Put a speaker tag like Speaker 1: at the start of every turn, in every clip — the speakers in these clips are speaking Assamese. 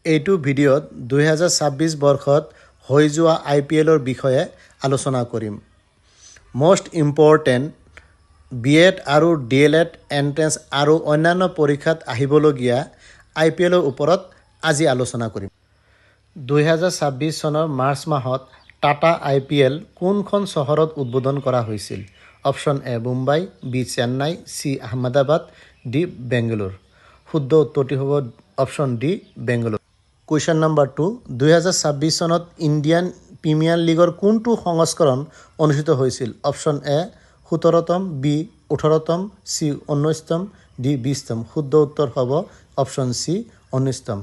Speaker 1: এইটো ভিডিঅ'ত 2026 বৰ্ষত হৈ যোৱা IPLৰ বিষয়ে আলোচনা কৰিম। মষ্ট ইম্পৰ্টেণ্ট BEd আৰু DLEd এণ্ট্ৰেন্স আৰু অন্যান্য পৰীক্ষাত আহিবলগীয়া IPLৰ ওপৰত আজি আলোচনা কৰিম। 2026 চনৰ মাৰ্চ মাহত টাটা IPL কোনখন চহৰত উদ্বোধন কৰা হৈছিল? Option A Mumbai, B Chennai, C Ahmedabad, D Bengaluru. শুদ্ধ উত্তৰটি হ'ব option D Bengaluru. Question number 2, 2026 চনত ইণ্ডিয়ান প্ৰিমিয়াৰ লীগৰ কোনটো সংস্কৰণ অনুষ্ঠিত হৈছিল? অপশ্যন এ 17তম, বি 18তম, চি 19তম, ডি 20তম। শুদ্ধ উত্তৰ হ'ব অপশ্যন চি 19তম।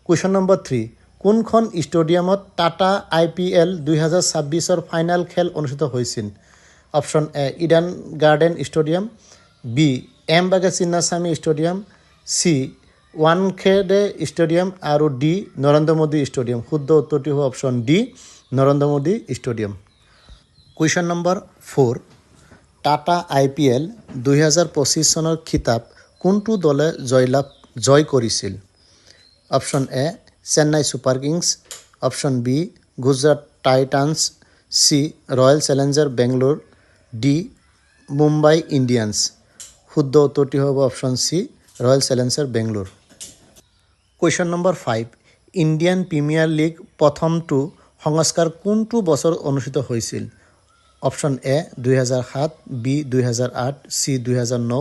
Speaker 1: কুৱেশ্যন নম্বৰ 3, কোনখন ষ্টেডিয়ামত টাটা IPL 2026ৰ ফাইনেল খেল অনুষ্ঠিত হৈছিল? Option A Eden Garden stadium, B এমবাগে Chinnaswamy stadium, C Wankhede stadium আৰু ডি নৰেন্দ্ৰ মোদী ষ্টেডিয়াম। শুদ্ধ উত্তৰটি হ'ব option D Narendra Modi stadium. Question number 4, Tata IPL 2025 চনৰ খিতাপ কোনটো দলে জয় কৰিছিল? Option A Chennai Super Kings, option B Gujarat Titans, C Royal Challenger Bangalore, D Mumbai Indians. শুদ্ধ উত্তৰটি হ'ব option C Royal Challenger Bangalore. Question number 5, Indian Premier league প্ৰথমটো সংস্কাৰ কোনটো বছৰত অনুষ্ঠিত হৈছিল? Option A 2007, B 2008, C 2009,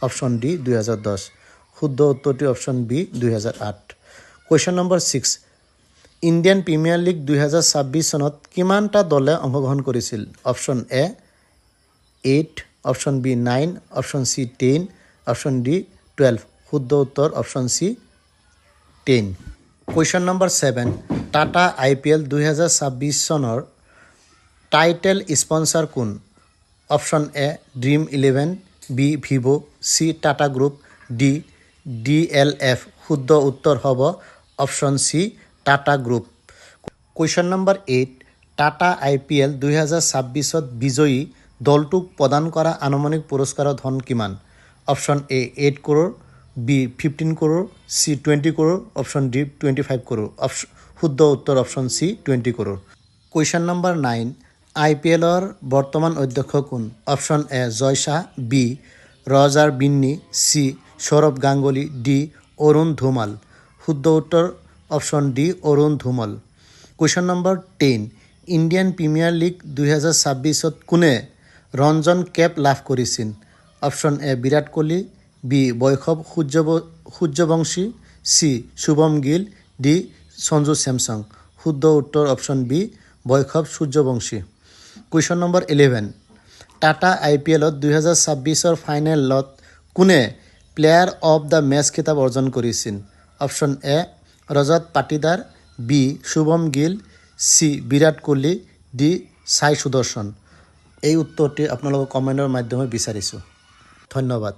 Speaker 1: option D 2010। শুদ্ধ উত্তৰটি option B 2008। Question number 6, Indian Premier League 2026 চনত কিমানটা দলে অংশগ্ৰহণ কৰিছিল? Option A 8, option B 9, option C 10, option D 12। শুদ্ধ উত্তৰ option C 10। Question number 7, Tata IPL 2026 চনৰ টাইটেল স্পনচাৰ কোন? অপশ্যন এ ড্ৰিম 11, বি ভিভ', C Tata group, D DLF। শুদ্ধ উত্তৰ হ'ব option C Tata group. Question number 8, Tata IPL 2026ত বিজয়ী দলটোক প্ৰদান কৰা আনুমানিক পুৰস্কাৰৰ ধন কিমান? Option A 8 crore, B 15 crore, C 20 crore, option D 25 crore. শুদ্ধ উত্তৰ option C 20 crore. Question number 9, IPLৰ বৰ্তমান অধ্যক্ষ কোন? Option A Jay Shah, B Roger Binny, C Sourav Ganguly, D Arun Dhumal. শুদ্ধ উত্তৰ option D Arun Dhumal. Question number 10, Indian Premier League 2026ত কোনে ৰঞ্জন কেপ লাভ কৰিছিল? Option A Virat Kohli, B বৈভৱ সূৰ্যবংশী, চি শুভম গিল, ডি সঞ্জু চেমছং। শুদ্ধ উত্তৰ অপশ্যন বি বৈভৱ সূৰ্যবংশী। কুৱেশ্যন নম্বৰ 11, টাটা IPLত 2026ৰ ফাইনেলত কোনে প্লেয়াৰ অৱ দ্য মেচ খিতাপ অৰ্জন কৰিছিল? Option A Rajat Patidar, B Shubham Gill, C Virat Kohli, D Sai Sudharsan. এই উত্তৰটি আপোনালোকক কমেণ্টৰ মাধ্যমে বিচাৰিছোঁ। ধন্যবাদ।